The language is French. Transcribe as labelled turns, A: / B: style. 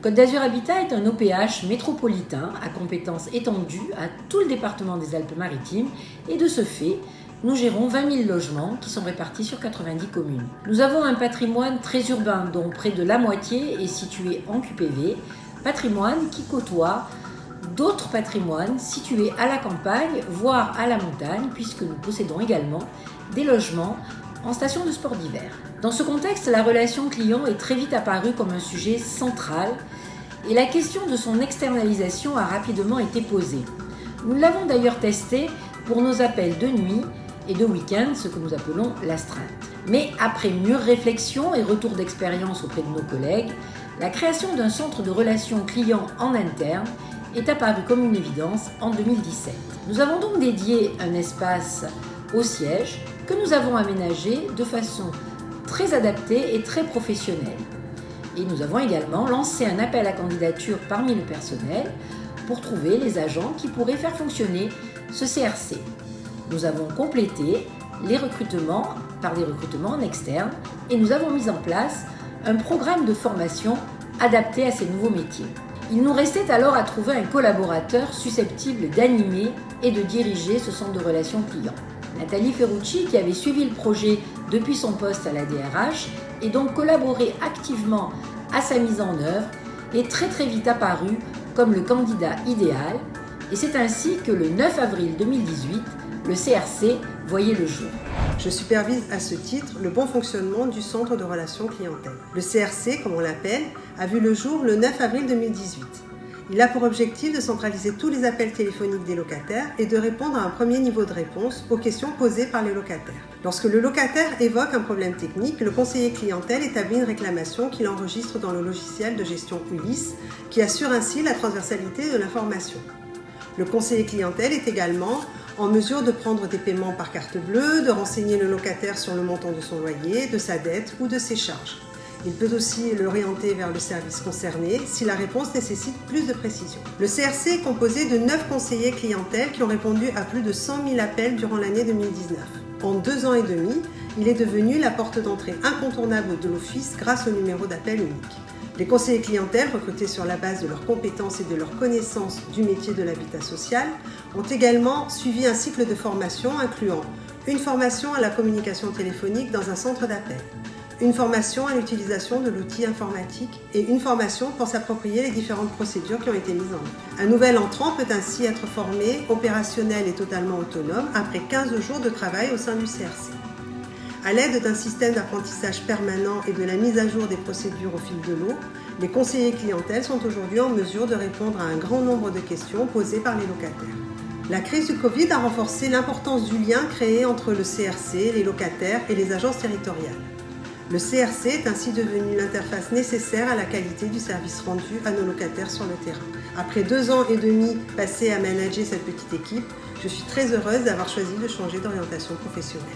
A: Côte d'Azur Habitat est un OPH métropolitain à compétences étendues à tout le département des Alpes-Maritimes et de ce fait, nous gérons 20 000 logements qui sont répartis sur 90 communes. Nous avons un patrimoine très urbain dont près de la moitié est situé en QPV, patrimoine qui côtoie d'autres patrimoines situés à la campagne, voire à la montagne, puisque nous possédons également des logements en station de sport d'hiver. Dans ce contexte, la relation client est très vite apparue comme un sujet central et la question de son externalisation a rapidement été posée. Nous l'avons d'ailleurs testé pour nos appels de nuit et de week-end, ce que nous appelons l'astreinte. Mais après mûre réflexion et retour d'expérience auprès de nos collègues, la création d'un centre de relations clients en interne est apparue comme une évidence en 2017. Nous avons donc dédié un espace au siège que nous avons aménagé de façon très adaptée et très professionnelle. Et nous avons également lancé un appel à candidature parmi le personnel pour trouver les agents qui pourraient faire fonctionner ce CRC. Nous avons complété les recrutements par des recrutements en externe et nous avons mis en place un programme de formation adapté à ces nouveaux métiers. Il nous restait alors à trouver un collaborateur susceptible d'animer et de diriger ce centre de relations clients. Nathalie Ferrucci, qui avait suivi le projet depuis son poste à la DRH et donc collaboré activement à sa mise en œuvre, est très vite apparue comme le candidat idéal et c'est ainsi que le 9 avril 2018, le CRC voyait le jour.
B: Je supervise à ce titre le bon fonctionnement du centre de relations clientèle. Le CRC, comme on l'appelle, a vu le jour le 9 avril 2018. Il a pour objectif de centraliser tous les appels téléphoniques des locataires et de répondre à un premier niveau de réponse aux questions posées par les locataires. Lorsque le locataire évoque un problème technique, le conseiller clientèle établit une réclamation qu'il enregistre dans le logiciel de gestion Ulysse, qui assure ainsi la transversalité de l'information. Le conseiller clientèle est également en mesure de prendre des paiements par carte bleue, de renseigner le locataire sur le montant de son loyer, de sa dette ou de ses charges. Il peut aussi l'orienter vers le service concerné si la réponse nécessite plus de précision. Le CRC est composé de 9 conseillers clientèle qui ont répondu à plus de 100 000 appels durant l'année 2019. En 2 ans et demi, il est devenu la porte d'entrée incontournable de l'Office grâce au numéro d'appel unique. Les conseillers clientèle, recrutés sur la base de leurs compétences et de leur connaissance du métier de l'habitat social, ont également suivi un cycle de formation incluant une formation à la communication téléphonique dans un centre d'appel, une formation à l'utilisation de l'outil informatique et une formation pour s'approprier les différentes procédures qui ont été mises en œuvre. Un nouvel entrant peut ainsi être formé, opérationnel et totalement autonome après 15 jours de travail au sein du CRC. À l'aide d'un système d'apprentissage permanent et de la mise à jour des procédures au fil de l'eau, les conseillers clientèle sont aujourd'hui en mesure de répondre à un grand nombre de questions posées par les locataires. La crise du Covid a renforcé l'importance du lien créé entre le CRC, les locataires et les agences territoriales. Le CRC est ainsi devenu l'interface nécessaire à la qualité du service rendu à nos locataires sur le terrain. Après 2 ans et demi passés à manager cette petite équipe, je suis très heureuse d'avoir choisi de changer d'orientation professionnelle.